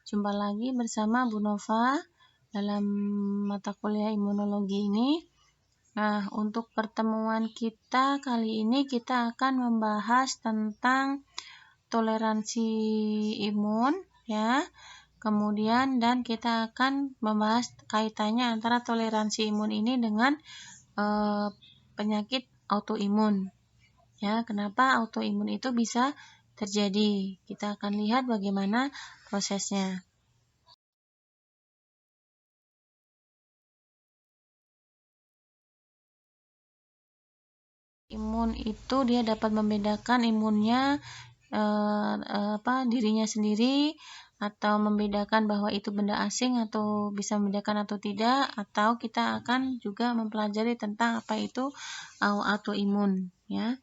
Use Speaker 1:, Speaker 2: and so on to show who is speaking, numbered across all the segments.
Speaker 1: Jumpa lagi bersama Bu Nova dalam mata kuliah imunologi ini. Nah, untuk pertemuan kita kali ini kita akan membahas tentang toleransi imun ya. Kemudian dan kita akan membahas kaitannya antara toleransi imun ini dengan penyakit autoimun. Ya, kenapa autoimun itu bisa terjadi? Kita akan lihat bagaimana prosesnya. Imun itu dia dapat membedakan imunnya dirinya sendiri, atau membedakan bahwa itu benda asing, atau bisa membedakan atau tidak, atau kita akan juga mempelajari tentang apa itu autoimun ya.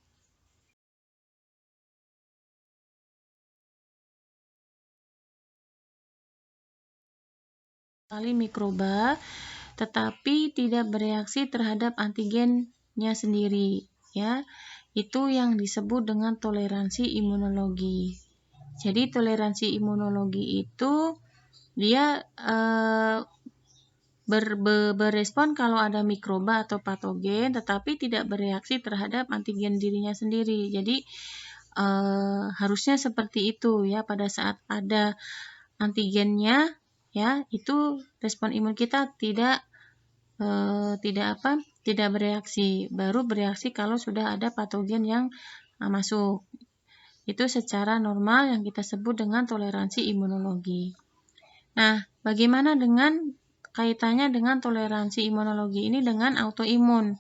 Speaker 1: Kali mikroba tetapi tidak bereaksi terhadap antigennya sendiri ya. Itu yang disebut dengan toleransi imunologi. Jadi toleransi imunologi itu dia berespon kalau ada mikroba atau patogen tetapi tidak bereaksi terhadap antigen dirinya sendiri. Jadi harusnya seperti itu ya, pada saat ada antigennya ya, itu respon imun kita tidak bereaksi, baru bereaksi kalau sudah ada patogen yang masuk. Itu secara normal yang kita sebut dengan toleransi imunologi. Nah, bagaimana dengan kaitannya dengan toleransi imunologi ini dengan autoimun?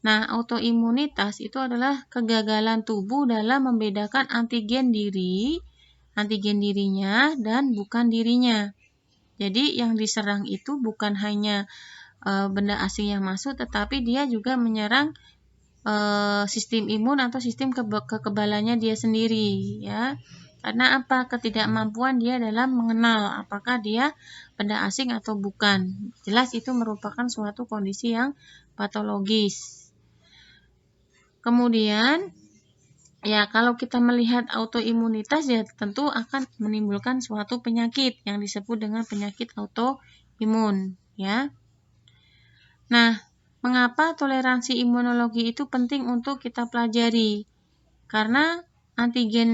Speaker 1: Nah, autoimunitas itu adalah kegagalan tubuh dalam membedakan antigen dirinya dan bukan dirinya. Jadi yang diserang itu bukan hanya benda asing yang masuk, tetapi dia juga menyerang sistem imun atau sistem kekebalannya dia sendiri ya. Karena apa? Ketidakmampuan dia dalam mengenal apakah dia benda asing atau bukan. Jelas itu merupakan suatu kondisi yang patologis. Kemudian ya, kalau kita melihat autoimunitas ya tentu akan menimbulkan suatu penyakit yang disebut dengan penyakit autoimun ya. Nah, mengapa toleransi imunologi itu penting untuk kita pelajari? Karena antigen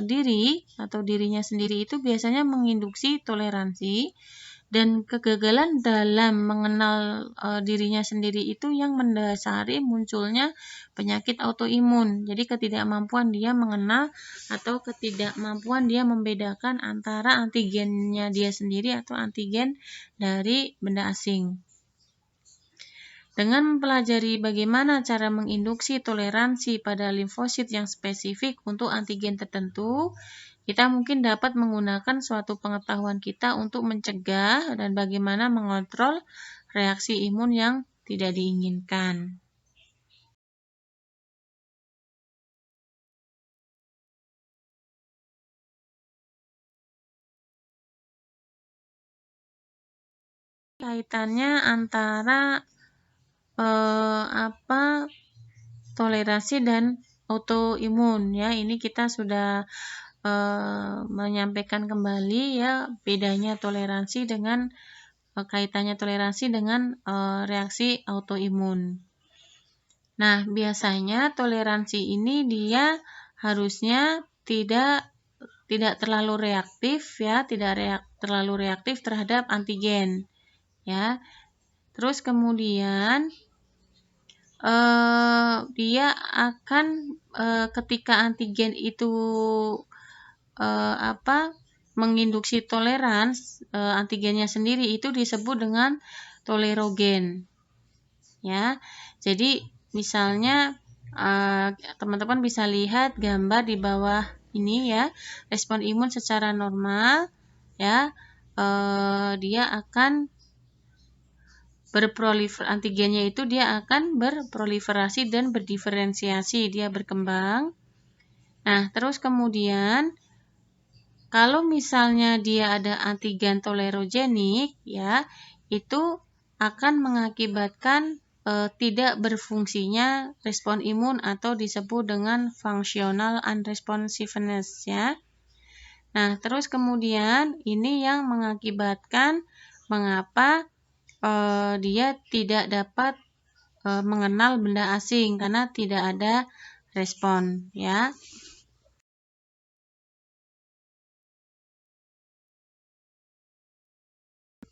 Speaker 1: diri atau dirinya sendiri itu biasanya menginduksi toleransi, dan kegagalan dalam mengenal dirinya sendiri itu yang mendasari munculnya penyakit autoimun. Jadi ketidakmampuan dia mengenal atau ketidakmampuan dia membedakan antara antigennya dia sendiri atau antigen dari benda asing. Dengan mempelajari bagaimana cara menginduksi toleransi pada limfosit yang spesifik untuk antigen tertentu, kita mungkin dapat menggunakan suatu pengetahuan kita untuk mencegah dan bagaimana mengontrol reaksi imun yang tidak diinginkan. Kaitannya antara toleransi dan autoimun ya, ini kita sudah menyampaikan kembali ya bedanya toleransi dengan kaitannya toleransi dengan reaksi autoimun. Nah, biasanya toleransi ini dia harusnya tidak terlalu reaktif ya, terlalu reaktif terhadap antigen ya. Terus kemudian dia akan ketika antigen itu menginduksi tolerans, antigennya sendiri itu disebut dengan tolerogen ya. Jadi misalnya teman-teman bisa lihat gambar di bawah ini ya, respon imun secara normal ya, dia akan antigennya itu dia akan berproliferasi dan berdiferensiasi, dia berkembang. Nah, terus kemudian kalau misalnya dia ada antigen tolerogenik ya, itu akan mengakibatkan tidak berfungsinya respon imun atau disebut dengan functional unresponsiveness ya. Nah, terus kemudian ini yang mengakibatkan mengapa dia tidak dapat mengenal benda asing karena tidak ada respon, ya.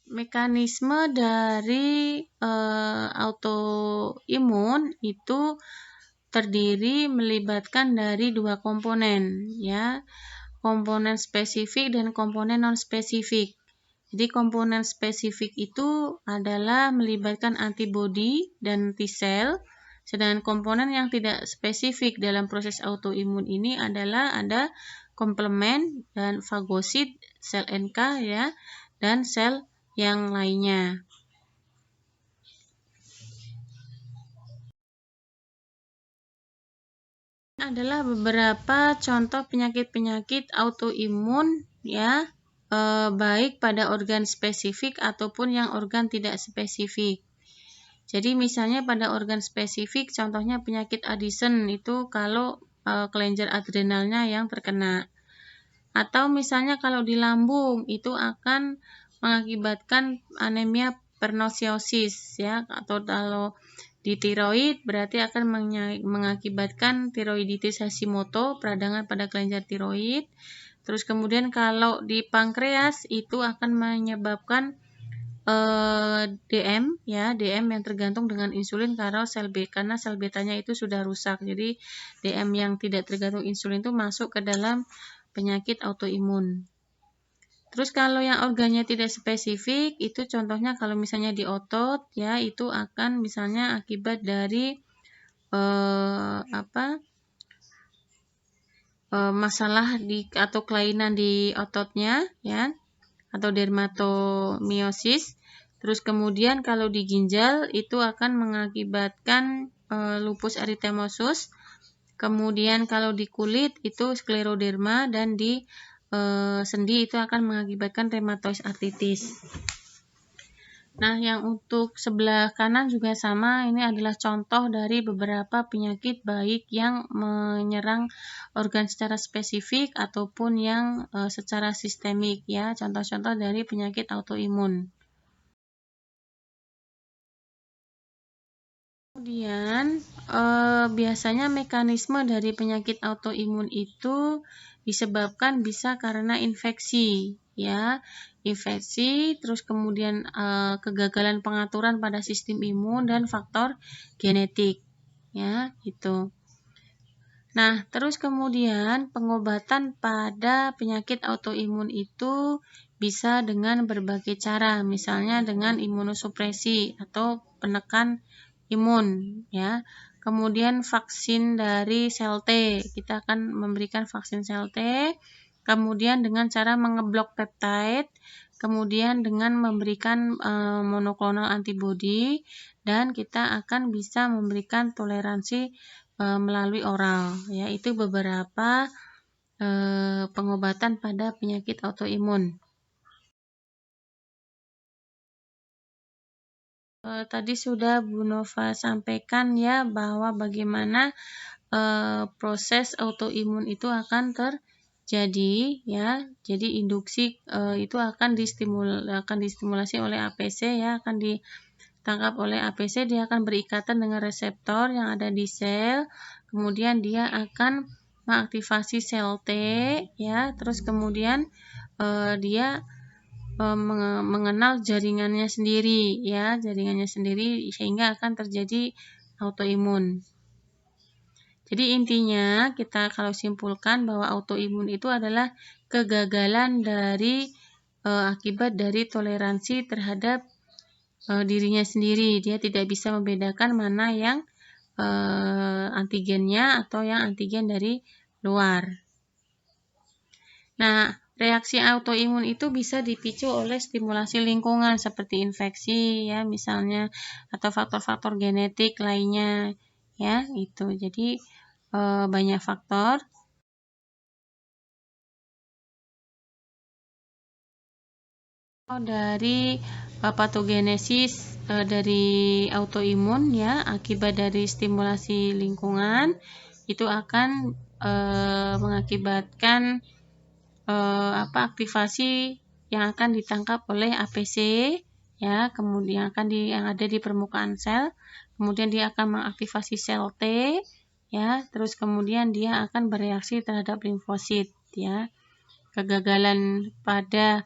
Speaker 1: Mekanisme dari autoimun itu terdiri melibatkan dari dua komponen, ya. Komponen spesifik dan komponen non-spesifik. Jadi komponen spesifik itu adalah melibatkan antibodi dan T-cell, sedangkan komponen yang tidak spesifik dalam proses autoimun ini adalah ada komplement dan fagosit, sel NK, ya, dan sel yang lainnya. Adalah beberapa contoh penyakit-penyakit autoimun, ya, baik pada organ spesifik ataupun yang organ tidak spesifik. Jadi misalnya pada organ spesifik, contohnya penyakit Addison itu kalau kelenjar adrenalnya yang terkena. Atau misalnya kalau di lambung itu akan mengakibatkan anemia pernosiosis, ya, atau kalau di tiroid berarti akan mengakibatkan tiroiditis Hashimoto, peradangan pada kelenjar tiroid. Terus kemudian kalau di pankreas itu akan menyebabkan DM, ya, DM yang tergantung dengan insulin karena sel betanya itu sudah rusak. Jadi DM yang tidak tergantung insulin itu masuk ke dalam penyakit autoimun. Terus kalau yang organnya tidak spesifik itu contohnya kalau misalnya di otot, ya, itu akan misalnya akibat dari masalah atau kelainan di ototnya, ya, atau dermatomiosis. Terus kemudian kalau di ginjal itu akan mengakibatkan lupus erythemosus. Kemudian kalau di kulit itu skleroderma, dan di sendi itu akan mengakibatkan rheumatoid arthritis. Nah, yang untuk sebelah kanan juga sama, ini adalah contoh dari beberapa penyakit baik yang menyerang organ secara spesifik ataupun yang secara sistemik, ya, contoh-contoh dari penyakit autoimun. Kemudian biasanya mekanisme dari penyakit autoimun itu disebabkan bisa karena infeksi, ya, infeksi, terus kemudian kegagalan pengaturan pada sistem imun dan faktor genetik, ya, gitu. Nah, terus kemudian pengobatan pada penyakit autoimun itu bisa dengan berbagai cara, misalnya dengan imunosupresi atau penekan imun, ya. Kemudian vaksin dari sel T, kita akan memberikan vaksin sel T, kemudian dengan cara mengeblok peptide, kemudian dengan memberikan monoklonal antibody, dan kita akan bisa memberikan toleransi melalui oral, ya. Itu beberapa pengobatan pada penyakit autoimun. Tadi sudah Bu Nova sampaikan, ya, bahwa bagaimana proses autoimun itu akan terjadi, ya. Jadi induksi itu akan distimulasi oleh APC, ya, akan ditangkap oleh APC, dia akan berikatan dengan reseptor yang ada di sel, kemudian dia akan mengaktifasi sel T, ya, terus kemudian dia mengenal jaringannya sendiri, ya, sehingga akan terjadi autoimun. Jadi intinya kita kalau simpulkan bahwa autoimun itu adalah kegagalan dari akibat dari toleransi terhadap dirinya sendiri. Dia tidak bisa membedakan mana yang antigennya atau yang antigen dari luar. Nah, reaksi autoimun itu bisa dipicu oleh stimulasi lingkungan seperti infeksi, ya, misalnya, atau faktor-faktor genetik lainnya, ya, itu. Jadi banyak faktor. Dari patogenesis dari autoimun, ya, akibat dari stimulasi lingkungan itu akan mengakibatkan aktivasi yang akan ditangkap oleh APC, ya, kemudian yang ada di permukaan sel, kemudian dia akan mengaktifasi sel T, ya, terus kemudian dia akan bereaksi terhadap limfosit, ya. Kegagalan pada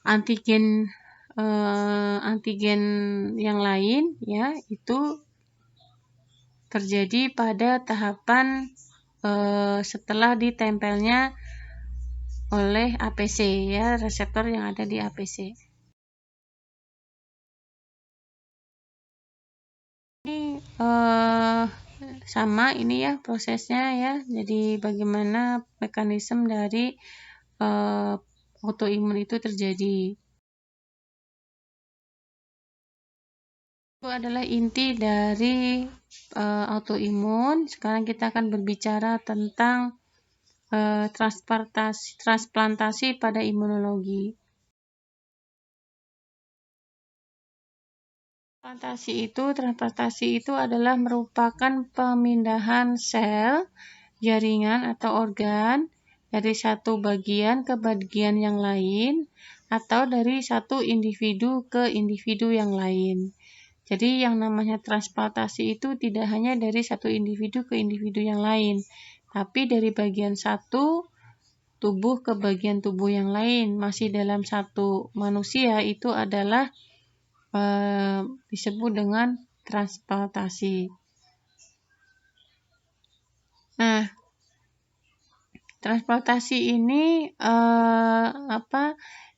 Speaker 1: antigen yang lain, ya, itu terjadi pada tahapan setelah ditempelnya oleh APC, ya, reseptor yang ada di APC. Ini sama ini ya prosesnya, ya. Jadi bagaimana mekanisme dari autoimun itu terjadi. Itu adalah inti dari autoimun. Sekarang kita akan berbicara tentang transplantasi pada imunologi. Transplantasi itu adalah merupakan pemindahan sel, jaringan atau organ dari satu bagian ke bagian yang lain atau dari satu individu ke individu yang lain. Jadi yang namanya transplantasi itu tidak hanya dari satu individu ke individu yang lain, tapi dari bagian satu tubuh ke bagian tubuh yang lain. Masih dalam satu manusia itu adalah disebut dengan transplantasi. Nah, transplantasi ini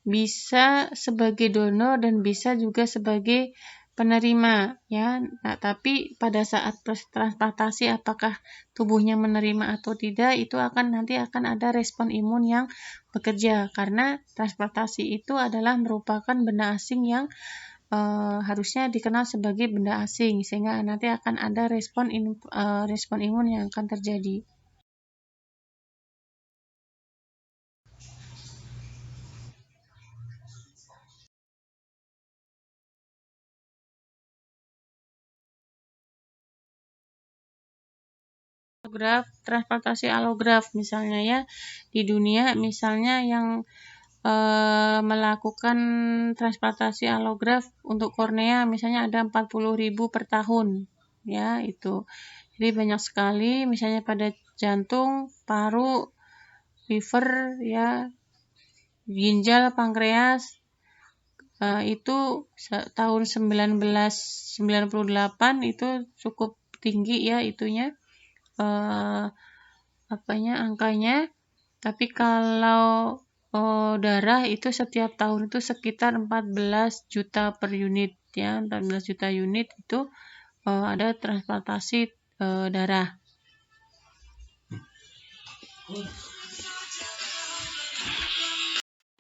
Speaker 1: bisa sebagai donor dan bisa juga sebagai penerima, ya. Nah, tapi pada saat transplantasi apakah tubuhnya menerima atau tidak, itu nanti akan ada respon imun yang bekerja, karena transplantasi itu adalah merupakan benda asing yang harusnya dikenal sebagai benda asing, sehingga nanti akan ada respon imun yang akan terjadi. Transplantasi alograf misalnya, ya, di dunia misalnya yang melakukan transplantasi alograf untuk kornea misalnya ada 40.000 per tahun, ya, itu. Jadi banyak sekali, misalnya pada jantung, paru, liver, ya, ginjal, pankreas, itu tahun 1998 itu cukup tinggi, ya, itunya angkanya. Tapi kalau darah itu setiap tahun itu sekitar 14 juta per unit, ya, 14 juta unit itu ada transplantasi darah.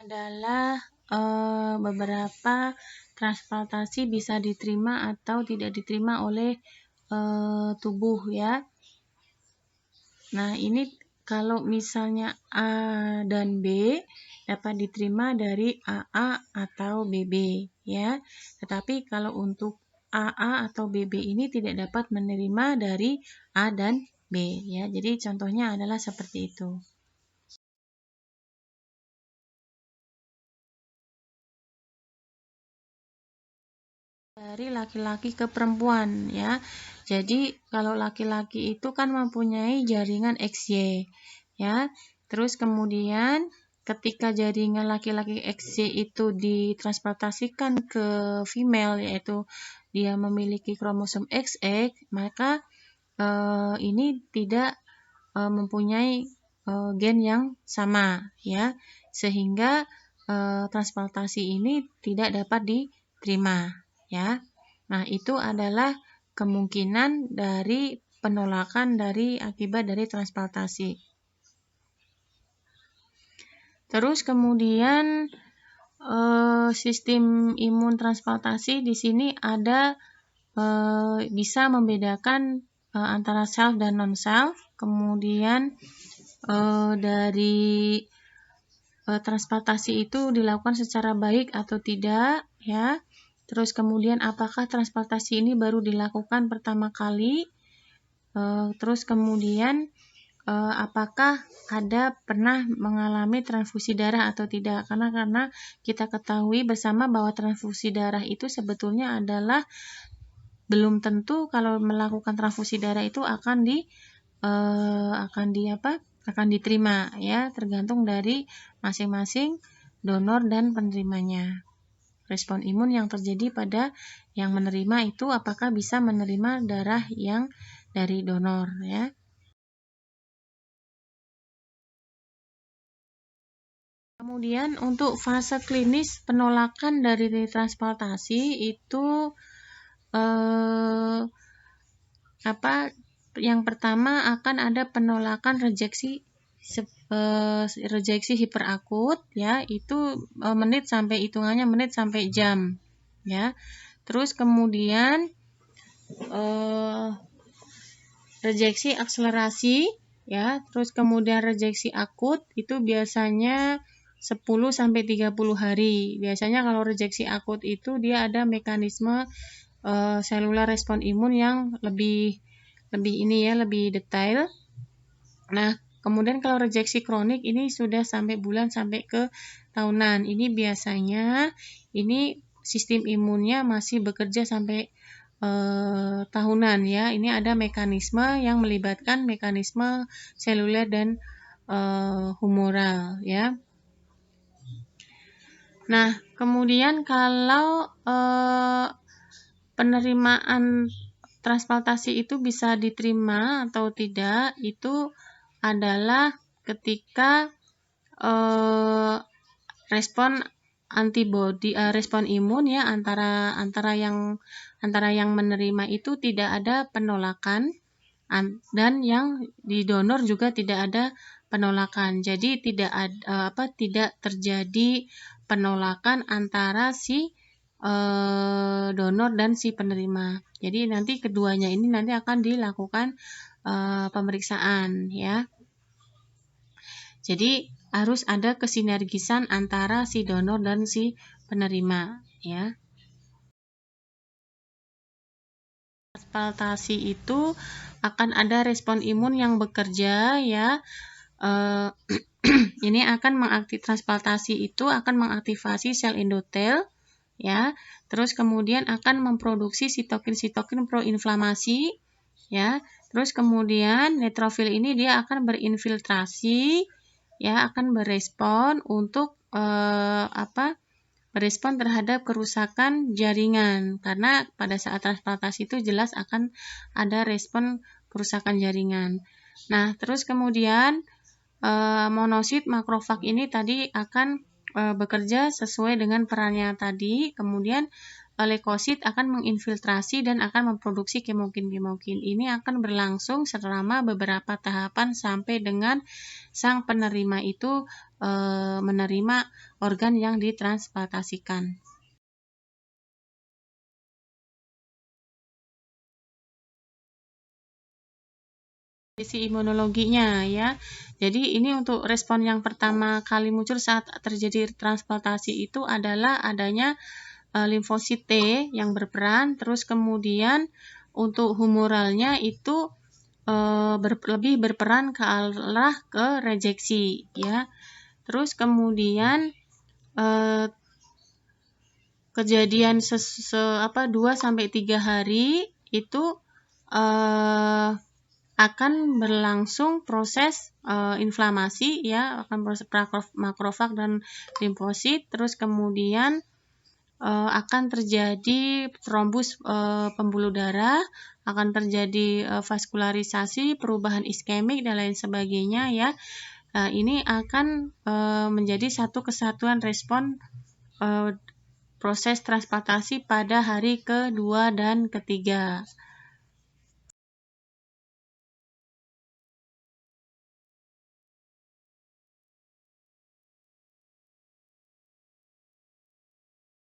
Speaker 1: Adalah beberapa transplantasi bisa diterima atau tidak diterima oleh tubuh, ya. Nah, ini kalau misalnya A dan B dapat diterima dari AA atau BB, ya. Tetapi kalau untuk AA atau BB ini tidak dapat menerima dari A dan B, ya. Jadi contohnya adalah seperti itu. Dari laki-laki ke perempuan, ya. Jadi kalau laki-laki itu kan mempunyai jaringan XY, ya. Terus kemudian ketika jaringan laki-laki XY itu ditransplantasikan ke female, yaitu dia memiliki kromosom XX, maka ini tidak mempunyai gen yang sama, ya. Sehingga transplantasi ini tidak dapat diterima, ya. Nah, itu adalah kemungkinan dari penolakan akibat dari transplantasi. Terus kemudian sistem imun transplantasi di sini ada bisa membedakan antara self dan non-self. Kemudian dari transplantasi itu dilakukan secara baik atau tidak, ya. Terus kemudian apakah transplantasi ini baru dilakukan pertama kali? Terus kemudian apakah ada pernah mengalami transfusi darah atau tidak, karena kita ketahui bersama bahwa transfusi darah itu sebetulnya adalah belum tentu kalau melakukan transfusi darah itu akan diterima, ya, tergantung dari masing-masing donor dan penerimanya. Respon imun yang terjadi pada yang menerima itu apakah bisa menerima darah yang dari donor, ya. Kemudian untuk fase klinis penolakan dari transplantasi itu yang pertama akan ada penolakan rejeksi hiperakut, ya, itu hitungannya menit sampai jam, ya. Terus kemudian rejeksi akselerasi, ya. Terus kemudian rejeksi akut itu biasanya 10 sampai 30 hari. Biasanya kalau rejeksi akut itu dia ada mekanisme selular respon imun yang lebih detail. Nah, kemudian kalau rejeksi kronik ini sudah sampai bulan sampai ke tahunan. Ini biasanya sistem imunnya masih bekerja sampai tahunan, ya. Ini ada mekanisme yang melibatkan mekanisme seluler dan humoral, ya. Nah, kemudian kalau penerimaan transplantasi itu bisa diterima atau tidak, itu adalah ketika respon antibodi, respon imun, ya, antara yang menerima itu tidak ada penolakan dan yang didonor juga tidak ada penolakan. Jadi tidak terjadi penolakan antara si donor dan si penerima. Jadi nanti keduanya ini nanti akan dilakukan pemeriksaan, ya. Jadi harus ada kesinergisan antara si donor dan si penerima, ya. Transplantasi itu akan ada respon imun yang bekerja, ya. Ini transplantasi itu akan mengaktifasi sel endotel, ya. Terus kemudian akan memproduksi sitokin proinflamasi, ya. Terus kemudian neutrofil ini dia akan berinfiltrasi, ya, akan berespon untuk berespon terhadap kerusakan jaringan, karena pada saat transplantasi itu jelas akan ada respon kerusakan jaringan. Nah, terus kemudian monosit makrofag ini tadi akan bekerja sesuai dengan perannya tadi. Kemudian leukosit akan menginfiltrasi dan akan memproduksi kemokin. Ini akan berlangsung selama beberapa tahapan sampai dengan sang penerima itu menerima organ yang ditransplantasikan. Sisi imunologinya, ya. Jadi ini untuk respon yang pertama kali muncul saat terjadi transplantasi itu adalah adanya limfosit T yang berperan. Terus kemudian untuk humoralnya itu lebih berperan ke arah ke rejeksi, ya. Terus kemudian kejadian 2 sampai 3 hari itu akan berlangsung proses inflamasi, ya, akan proses makrofag dan limfosit. Terus kemudian akan terjadi trombus pembuluh darah, akan terjadi vaskularisasi, perubahan iskemik dan lain sebagainya, ya. Ini akan menjadi satu kesatuan respon proses transplantasi pada hari kedua dan ketiga.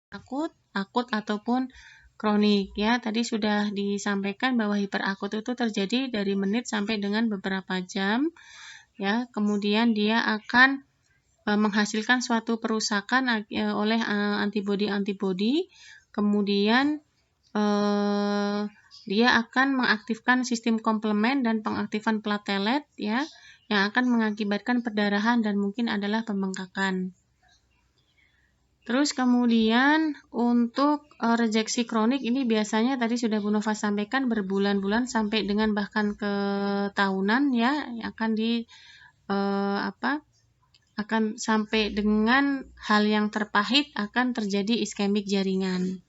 Speaker 1: Akut ataupun kronik, ya. Tadi sudah disampaikan bahwa hiperakut itu terjadi dari menit sampai dengan beberapa jam, ya. Kemudian dia akan menghasilkan suatu perusakan oleh antibodi-antibodi. Kemudian dia akan mengaktifkan sistem komplement dan pengaktifan platelet ya, yang akan mengakibatkan perdarahan dan mungkin adalah pembengkakan. Terus kemudian untuk rejeksi kronik ini biasanya tadi sudah Bu Nova sampaikan berbulan-bulan sampai dengan bahkan ke tahunan ya, akan akan sampai dengan hal yang terpahit akan terjadi iskemik jaringan.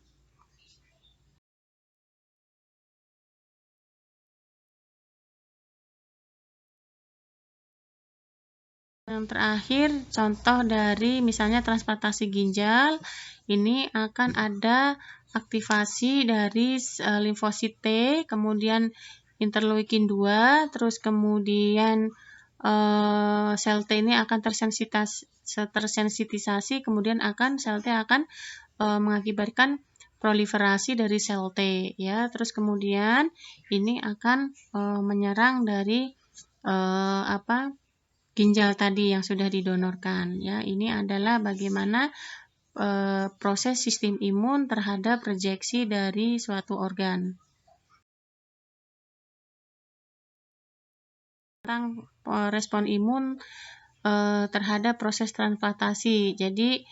Speaker 1: Yang terakhir, contoh dari misalnya transplantasi ginjal, ini akan ada aktivasi dari limfosit T, kemudian interleukin 2, terus kemudian sel T ini akan tersensitisasi, kemudian sel T akan mengakibatkan proliferasi dari sel T ya. Terus kemudian ini akan menyerang dari ginjal tadi yang sudah didonorkan ya. Ini adalah bagaimana proses sistem imun terhadap rejeksi dari suatu organ. Tentang respon imun terhadap proses transplantasi. Jadi